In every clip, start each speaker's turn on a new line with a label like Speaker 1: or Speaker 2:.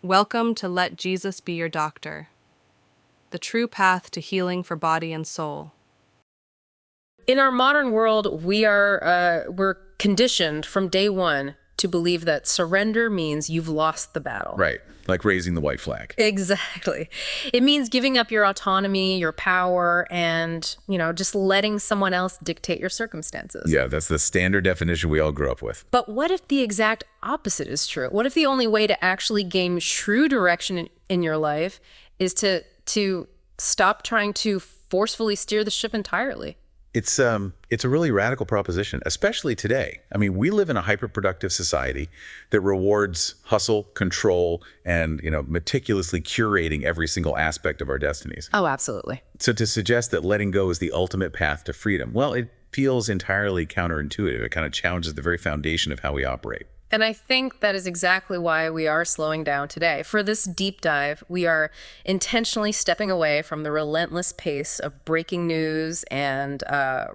Speaker 1: Welcome to Let Jesus Be Your Doctor, the true path to healing for body and soul.
Speaker 2: In our modern world, we're conditioned from day one to believe that surrender means you've lost the battle.
Speaker 3: Right, like raising the white flag.
Speaker 2: Exactly. It means giving up your autonomy, your power, and, just letting someone else dictate your circumstances.
Speaker 3: Yeah, that's the standard definition we all grew up with.
Speaker 2: But what if the exact opposite is true? What if the only way to actually gain true direction in your life is to stop trying to forcefully steer the ship entirely?
Speaker 3: It's a really radical proposition, especially today. I mean, we live in a hyper-productive society that rewards hustle, control, and, meticulously curating every single aspect of our destinies.
Speaker 2: Oh, absolutely.
Speaker 3: So to suggest that letting go is the ultimate path to freedom, well, it feels entirely counterintuitive. It kind of challenges the very foundation of how we operate.
Speaker 2: And I think that is exactly why we are slowing down today. For this deep dive, we are intentionally stepping away from the relentless pace of breaking news and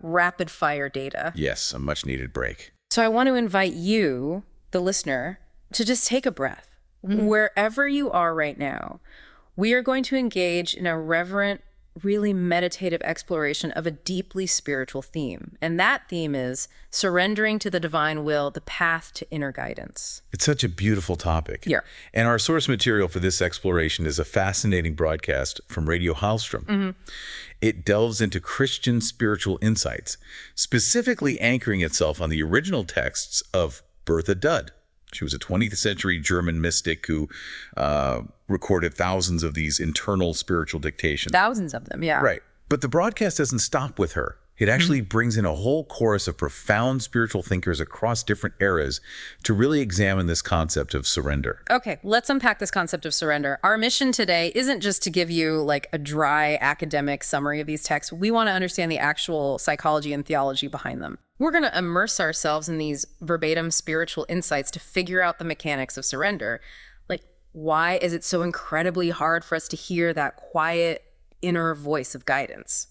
Speaker 2: rapid fire data.
Speaker 3: Yes, a much needed break.
Speaker 2: So I want to invite you, the listener, to just take a breath. Mm-hmm. Wherever you are right now, we are going to engage in a reverent, really meditative exploration of a deeply spiritual theme. And that theme is surrendering to the divine will, the path to inner guidance.
Speaker 3: It's such a beautiful topic.
Speaker 2: Yeah.
Speaker 3: And our source material for this exploration is a fascinating broadcast from Radio Hallstrom. Mm-hmm. It delves into Christian spiritual insights, specifically anchoring itself on the original texts of Bertha Dudd. She was a 20th century German mystic who recorded thousands of these internal spiritual dictations.
Speaker 2: Thousands of them, yeah.
Speaker 3: Right. But the broadcast doesn't stop with her. It actually brings in a whole chorus of profound spiritual thinkers across different eras to really examine this concept of surrender.
Speaker 2: Okay, let's unpack this concept of surrender. Our mission today isn't just to give you like a dry academic summary of these texts. We want to understand the actual psychology and theology behind them. We're going to immerse ourselves in these verbatim spiritual insights to figure out the mechanics of surrender. Like, why is it so incredibly hard for us to hear that quiet inner voice of guidance?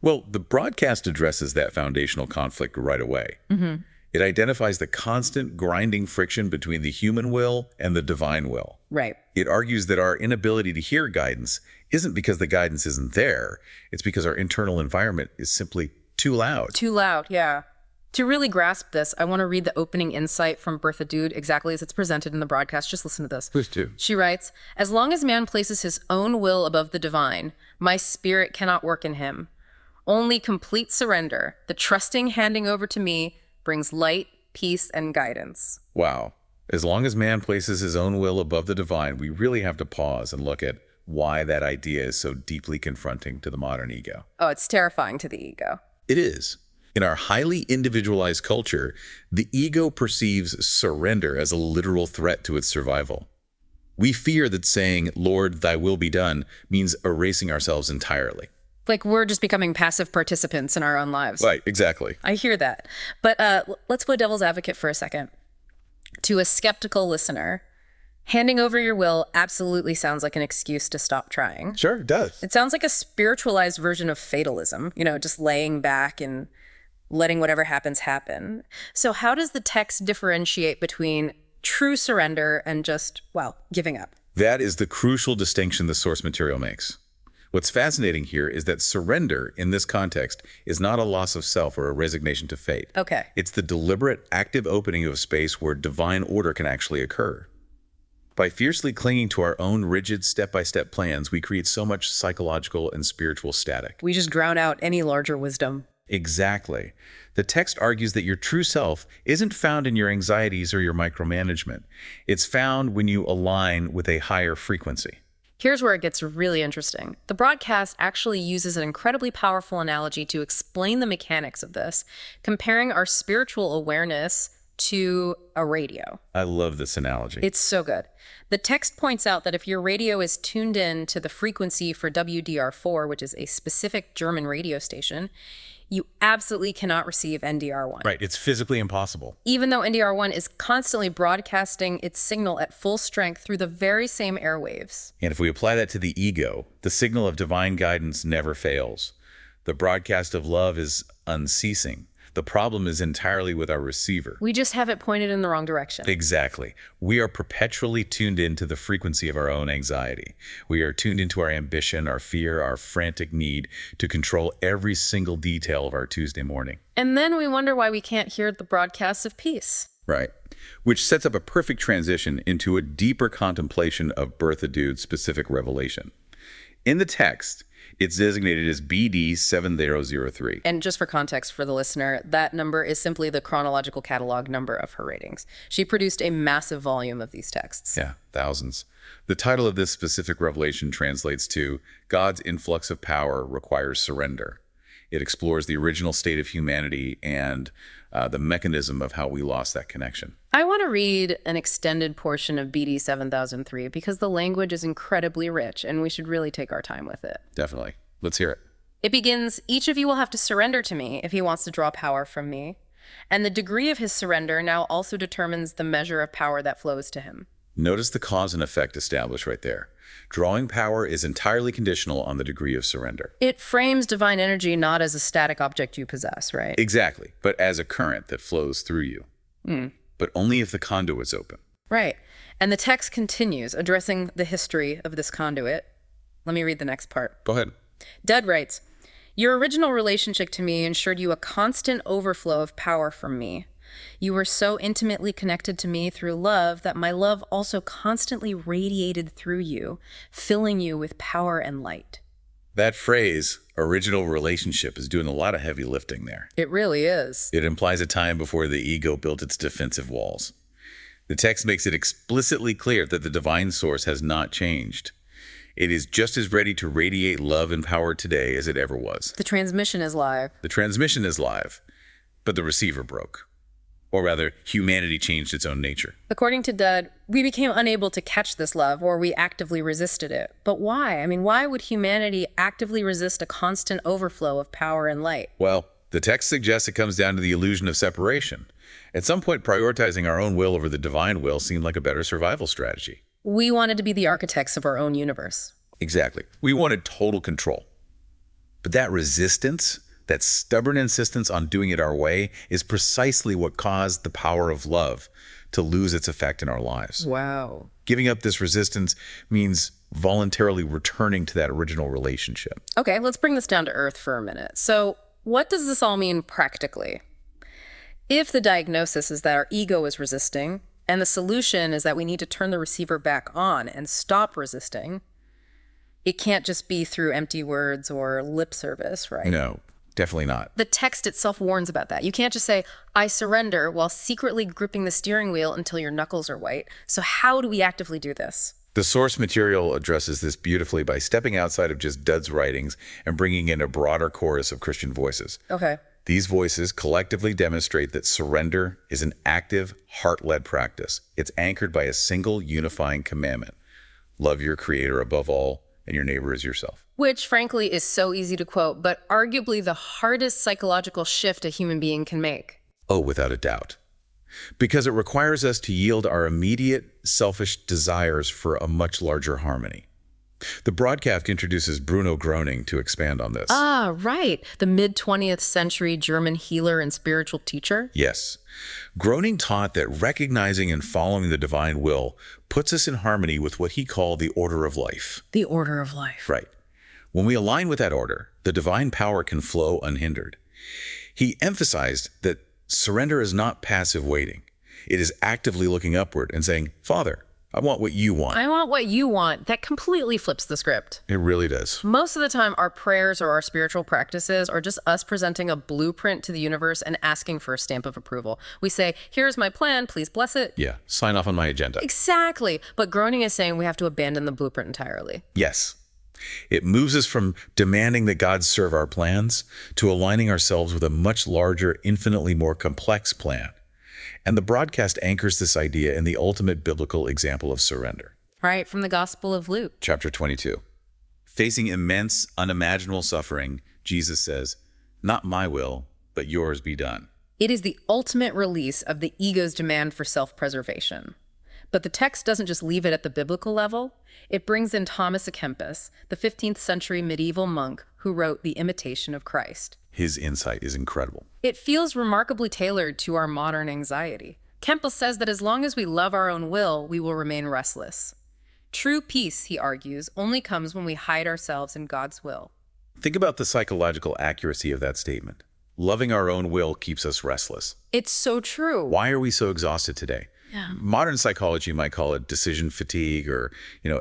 Speaker 3: Well, the broadcast addresses that foundational conflict right away. Mm-hmm. It identifies the constant grinding friction between the human will and the divine will.
Speaker 2: Right.
Speaker 3: It argues that our inability to hear guidance isn't because the guidance isn't there. It's because our internal environment is simply too loud.
Speaker 2: Too loud, yeah. To really grasp this, I want to read the opening insight from Bertha Dude exactly as it's presented in the broadcast. Just listen to this.
Speaker 3: Please do.
Speaker 2: She writes, "As long as man places his own will above the divine, my spirit cannot work in him. Only complete surrender, the trusting handing over to me, brings light, peace, and guidance."
Speaker 3: Wow. As long as man places his own will above the divine, we really have to pause and look at why that idea is so deeply confronting to the modern ego.
Speaker 2: Oh, it's terrifying to the ego.
Speaker 3: It is. In our highly individualized culture, the ego perceives surrender as a literal threat to its survival. We fear that saying, "Lord, thy will be done," means erasing ourselves entirely.
Speaker 2: Like we're just becoming passive participants in our own lives.
Speaker 3: Right, exactly.
Speaker 2: I hear that. But let's play devil's advocate for a second. To a skeptical listener, handing over your will absolutely sounds like an excuse to stop trying.
Speaker 3: Sure, it does.
Speaker 2: It sounds like a spiritualized version of fatalism, just laying back and letting whatever happens happen. So how does the text differentiate between true surrender and just, giving up?
Speaker 3: That is the crucial distinction the source material makes. What's fascinating here is that surrender in this context is not a loss of self or a resignation to fate.
Speaker 2: Okay.
Speaker 3: It's the deliberate, active opening of space where divine order can actually occur. By fiercely clinging to our own rigid step-by-step plans, we create so much psychological and spiritual static.
Speaker 2: We just drown out any larger wisdom.
Speaker 3: Exactly. The text argues that your true self isn't found in your anxieties or your micromanagement. It's found when you align with a higher frequency.
Speaker 2: Here's where it gets really interesting. The broadcast actually uses an incredibly powerful analogy to explain the mechanics of this, comparing our spiritual awareness to a radio.
Speaker 3: I love this analogy.
Speaker 2: It's so good. The text points out that if your radio is tuned in to the frequency for WDR4, which is a specific German radio station, you absolutely cannot receive NDR1.
Speaker 3: Right, it's physically impossible.
Speaker 2: Even though NDR1 is constantly broadcasting its signal at full strength through the very same airwaves.
Speaker 3: And if we apply that to the ego, the signal of divine guidance never fails. The broadcast of love is unceasing. The The problem is entirely with our receiver.
Speaker 2: We just have it pointed in the wrong direction.
Speaker 3: Exactly. We are perpetually tuned into the frequency of our own anxiety. We are tuned into our ambition, our fear, our frantic need to control every single detail of our Tuesday morning.
Speaker 2: And then we wonder why we can't hear the broadcasts of peace.
Speaker 3: Right. Which sets up a perfect transition into a deeper contemplation of Bertha Dude's specific revelation. In the text, it's designated as BD 7003.
Speaker 2: And just for context for the listener, that number is simply the chronological catalog number of her writings. She produced a massive volume of these texts.
Speaker 3: Yeah, thousands. The title of this specific revelation translates to God's influx of power requires surrender. It explores the original state of humanity and the mechanism of how we lost that connection.
Speaker 2: I want to read an extended portion of BD 7003 because the language is incredibly rich and we should really take our time with it.
Speaker 3: Definitely. Let's hear it.
Speaker 2: It begins, each of you will have to surrender to me if he wants to draw power from me. And the degree of his surrender now also determines the measure of power that flows to him.
Speaker 3: Notice the cause and effect established right there. Drawing power is entirely conditional on the degree of surrender.
Speaker 2: It frames divine energy not as a static object you possess, right?
Speaker 3: Exactly, but as a current that flows through you. But only if the conduit's open.
Speaker 2: Right. And the text continues, addressing the history of this conduit. Let me read the next part.
Speaker 3: Go ahead.
Speaker 2: Dud writes, your original relationship to me ensured you a constant overflow of power from me. You were so intimately connected to me through love that my love also constantly radiated through you, filling you with power and light.
Speaker 3: That phrase, original relationship, is doing a lot of heavy lifting there.
Speaker 2: It really is.
Speaker 3: It implies a time before the ego built its defensive walls. The text makes it explicitly clear that the divine source has not changed. It is just as ready to radiate love and power today as it ever was.
Speaker 2: The transmission is live.
Speaker 3: The transmission is live, but the receiver broke. Or rather, humanity changed its own nature.
Speaker 2: According to Dud, we became unable to catch this love, or we actively resisted it. But why? I mean, why would humanity actively resist a constant overflow of power and light?
Speaker 3: Well, the text suggests it comes down to the illusion of separation. At some point, prioritizing our own will over the divine will seemed like a better survival strategy.
Speaker 2: We wanted to be the architects of our own universe.
Speaker 3: Exactly. We wanted total control. But that resistance, that stubborn insistence on doing it our way, is precisely what caused the power of love to lose its effect in our lives.
Speaker 2: Wow.
Speaker 3: Giving up this resistance means voluntarily returning to that original relationship.
Speaker 2: Okay, let's bring this down to earth for a minute. So, what does this all mean practically? If the diagnosis is that our ego is resisting, and the solution is that we need to turn the receiver back on and stop resisting, it can't just be through empty words or lip service, right?
Speaker 3: No, definitely not.
Speaker 2: The text itself warns about that. You can't just say, I surrender, while secretly gripping the steering wheel until your knuckles are white. So how do we actively do this?
Speaker 3: The source material addresses this beautifully by stepping outside of just Dud's writings and bringing in a broader chorus of Christian voices.
Speaker 2: Okay.
Speaker 3: These voices collectively demonstrate that surrender is an active, heart-led practice. It's anchored by a single unifying commandment. Love your Creator above all, and your neighbor as yourself.
Speaker 2: Which, frankly, is so easy to quote, but arguably the hardest psychological shift a human being can make.
Speaker 3: Oh, without a doubt. Because it requires us to yield our immediate, selfish desires for a much larger harmony. The broadcast introduces Bruno Groening to expand on this.
Speaker 2: Ah, right. The mid-20th century German healer and spiritual teacher?
Speaker 3: Yes. Groening taught that recognizing and following the divine will puts us in harmony with what he called the order of life.
Speaker 2: The order of life.
Speaker 3: Right. When we align with that order, the divine power can flow unhindered. He emphasized that surrender is not passive waiting. It is actively looking upward and saying, Father, I want what you want.
Speaker 2: I want what you want. That completely flips the script.
Speaker 3: It really does.
Speaker 2: Most of the time, our prayers or our spiritual practices are just us presenting a blueprint to the universe and asking for a stamp of approval. We say, here's my plan, please bless it.
Speaker 3: Yeah, sign off on my agenda.
Speaker 2: Exactly. But Groening is saying we have to abandon the blueprint entirely.
Speaker 3: Yes. It moves us from demanding that God serve our plans to aligning ourselves with a much larger, infinitely more complex plan. And the broadcast anchors this idea in the ultimate biblical example of surrender.
Speaker 2: Right, from the Gospel of Luke.
Speaker 3: Chapter 22. Facing immense, unimaginable suffering, Jesus says, not my will, but yours be done.
Speaker 2: It is the ultimate release of the ego's demand for self-preservation. But the text doesn't just leave it at the biblical level. It brings in Thomas à Kempis, the 15th century medieval monk who wrote The Imitation of Christ.
Speaker 3: His insight is incredible.
Speaker 2: It feels remarkably tailored to our modern anxiety. Campbell says that as long as we love our own will, we will remain restless. True peace, he argues, only comes when we hide ourselves in God's will.
Speaker 3: Think about the psychological accuracy of that statement. Loving our own will keeps us restless.
Speaker 2: It's so true.
Speaker 3: Why are we so exhausted today?
Speaker 2: Yeah.
Speaker 3: Modern psychology might call it decision fatigue or,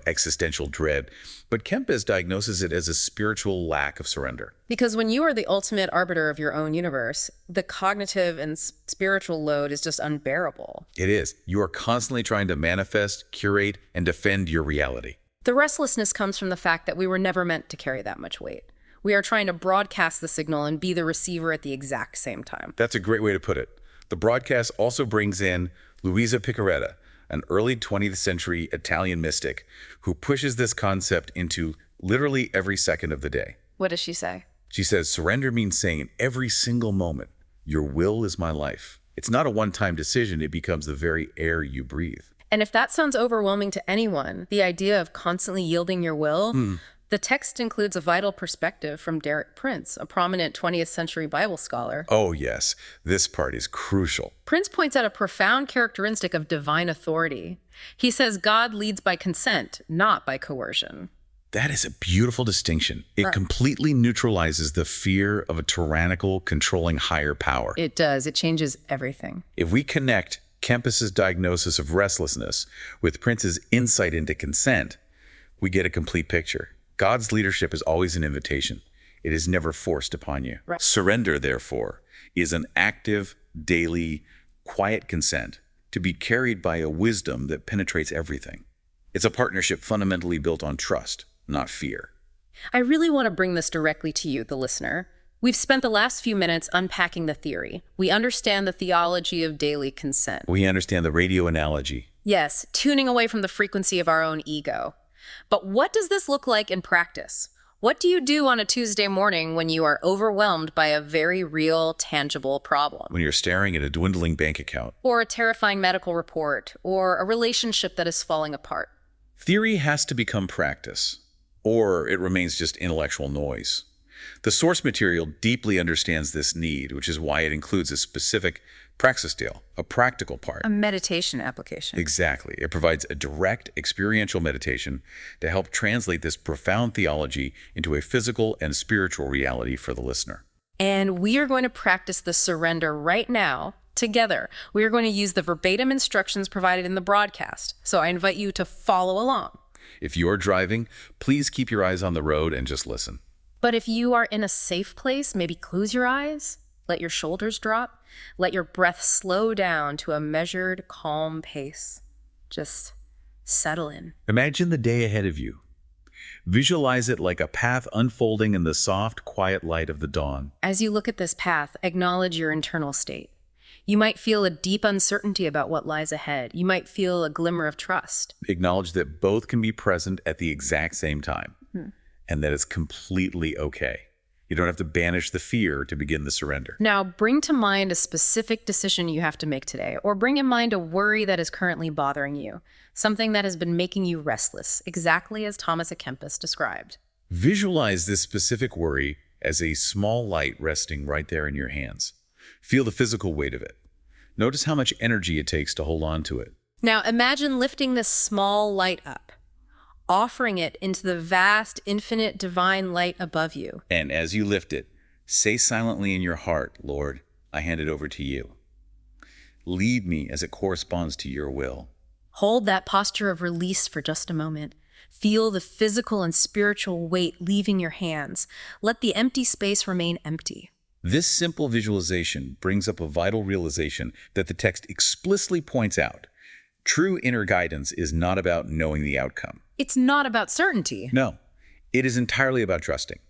Speaker 3: existential dread, but Kempis diagnoses it as a spiritual lack of surrender.
Speaker 2: Because when you are the ultimate arbiter of your own universe, the cognitive and spiritual load is just unbearable.
Speaker 3: It is. You are constantly trying to manifest, curate, and defend your reality.
Speaker 2: The restlessness comes from the fact that we were never meant to carry that much weight. We are trying to broadcast the signal and be the receiver at the exact same time.
Speaker 3: That's a great way to put it. The broadcast also brings in Luisa Picaretta, an early 20th century Italian mystic who pushes this concept into literally every second of the day.
Speaker 2: What does she say?
Speaker 3: She says, surrender means saying in every single moment, your will is my life. It's not a one-time decision. It becomes the very air you breathe.
Speaker 2: And if that sounds overwhelming to anyone, the idea of constantly yielding your will, the text includes a vital perspective from Derek Prince, a prominent 20th century Bible scholar.
Speaker 3: Oh, yes. This part is crucial.
Speaker 2: Prince points out a profound characteristic of divine authority. He says God leads by consent, not by coercion.
Speaker 3: That is a beautiful distinction. It completely neutralizes the fear of a tyrannical, controlling higher power.
Speaker 2: It does. It changes everything.
Speaker 3: If we connect Kempis's diagnosis of restlessness with Prince's insight into consent, we get a complete picture. God's leadership is always an invitation. It is never forced upon you.
Speaker 2: Right.
Speaker 3: Surrender, therefore, is an active, daily, quiet consent to be carried by a wisdom that penetrates everything. It's a partnership fundamentally built on trust, not fear.
Speaker 2: I really want to bring this directly to you, the listener. We've spent the last few minutes unpacking the theory. We understand the theology of daily consent.
Speaker 3: We understand the radio analogy.
Speaker 2: Yes, tuning away from the frequency of our own ego. But what does this look like in practice? What do you do on a Tuesday morning when you are overwhelmed by a very real, tangible problem?
Speaker 3: When you're staring at a dwindling bank account.
Speaker 2: Or a terrifying medical report, or a relationship that is falling apart.
Speaker 3: Theory has to become practice, or it remains just intellectual noise. The source material deeply understands this need, which is why it includes a specific praxis deal, a practical part.
Speaker 2: A meditation application.
Speaker 3: Exactly. It provides a direct experiential meditation to help translate this profound theology into a physical and spiritual reality for the listener.
Speaker 2: And we are going to practice the surrender right now together. We are going to use the verbatim instructions provided in the broadcast. So I invite you to follow along.
Speaker 3: If you're driving, please keep your eyes on the road and just listen.
Speaker 2: But if you are in a safe place, maybe close your eyes, let your shoulders drop, let your breath slow down to a measured, calm pace. Just settle in.
Speaker 3: Imagine the day ahead of you. Visualize it like a path unfolding in the soft, quiet light of the dawn.
Speaker 2: As you look at this path, acknowledge your internal state. You might feel a deep uncertainty about what lies ahead. You might feel a glimmer of trust.
Speaker 3: Acknowledge that both can be present at the exact same time, and that it's completely okay. You don't have to banish the fear to begin the surrender.
Speaker 2: Now, bring to mind a specific decision you have to make today, or bring in mind a worry that is currently bothering you, something that has been making you restless, exactly as Thomas à Kempis described.
Speaker 3: Visualize this specific worry as a small light resting right there in your hands. Feel the physical weight of it. Notice how much energy it takes to hold on to it.
Speaker 2: Now, imagine lifting this small light up, offering it into the vast, infinite, divine light above you.
Speaker 3: And as you lift it, say silently in your heart, Lord, I hand it over to you. Lead me as it corresponds to your will.
Speaker 2: Hold that posture of release for just a moment. Feel the physical and spiritual weight leaving your hands. Let the empty space remain empty.
Speaker 3: This simple visualization brings up a vital realization that the text explicitly points out. True inner guidance is not about knowing the outcome.
Speaker 2: It's not about certainty.
Speaker 3: No, it is entirely about trusting.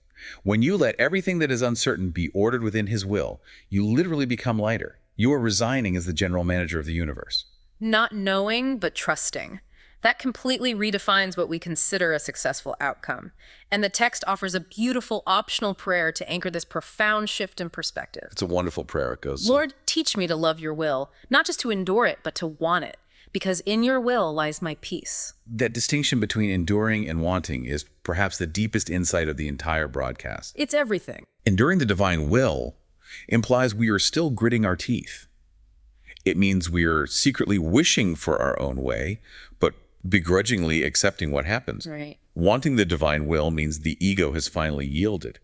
Speaker 3: When you let everything that is uncertain be ordered within His will, you literally become lighter. You are resigning as the general manager of the universe.
Speaker 2: Not knowing, but trusting. That completely redefines what we consider a successful outcome. And the text offers a beautiful optional prayer to anchor this profound shift in perspective.
Speaker 3: It's a wonderful prayer. It goes,
Speaker 2: Lord, teach me to love your will, not just to endure it, but to want it, because in your will lies my peace.
Speaker 3: That distinction between enduring and wanting is perhaps the deepest insight of the entire broadcast.
Speaker 2: It's everything.
Speaker 3: Enduring the divine will implies we are still gritting our teeth. It means we are secretly wishing for our own way, but begrudgingly accepting what happens.
Speaker 2: Right.
Speaker 3: Wanting the divine will means the ego has finally yielded.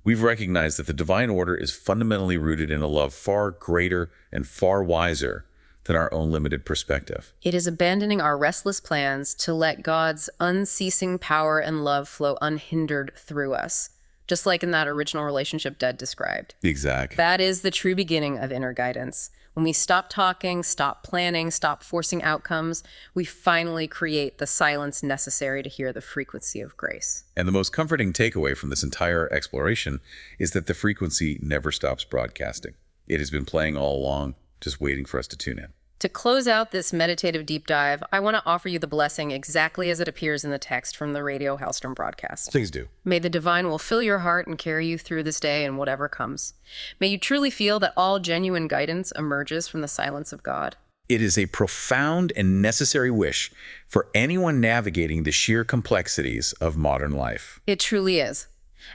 Speaker 3: We've recognized that the divine order is fundamentally rooted in a love far greater and far wiser than our own limited perspective.
Speaker 2: It is abandoning our restless plans to let God's unceasing power and love flow unhindered through us, just like in that original relationship Dad described.
Speaker 3: Exactly.
Speaker 2: That is the true beginning of inner guidance. When we stop talking, stop planning, stop forcing outcomes, we finally create the silence necessary to hear the frequency of grace.
Speaker 3: And the most comforting takeaway from this entire exploration is that the frequency never stops broadcasting. It has been playing all along, just waiting for us to tune in.
Speaker 2: To close out this meditative deep dive, I want to offer you the blessing exactly as it appears in the text from the Radio Hellstrom broadcast.
Speaker 3: Please do.
Speaker 2: May the divine will fill your heart and carry you through this day and whatever comes. May you truly feel that all genuine guidance emerges from the silence of God.
Speaker 3: It is a profound and necessary wish for anyone navigating the sheer complexities of modern life.
Speaker 2: It truly is.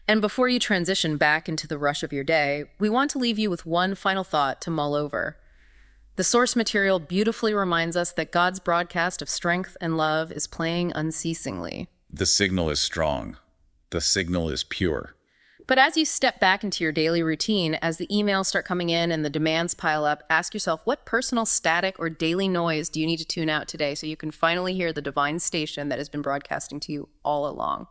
Speaker 2: And before you transition back into the rush of your day, we want to leave you with one final thought to mull over. The source material beautifully reminds us that God's broadcast of strength and love is playing unceasingly.
Speaker 3: The signal is strong. The signal is pure.
Speaker 2: But as you step back into your daily routine, as the emails start coming in and the demands pile up, ask yourself, what personal static or daily noise do you need to tune out today so you can finally hear the divine station that has been broadcasting to you all along?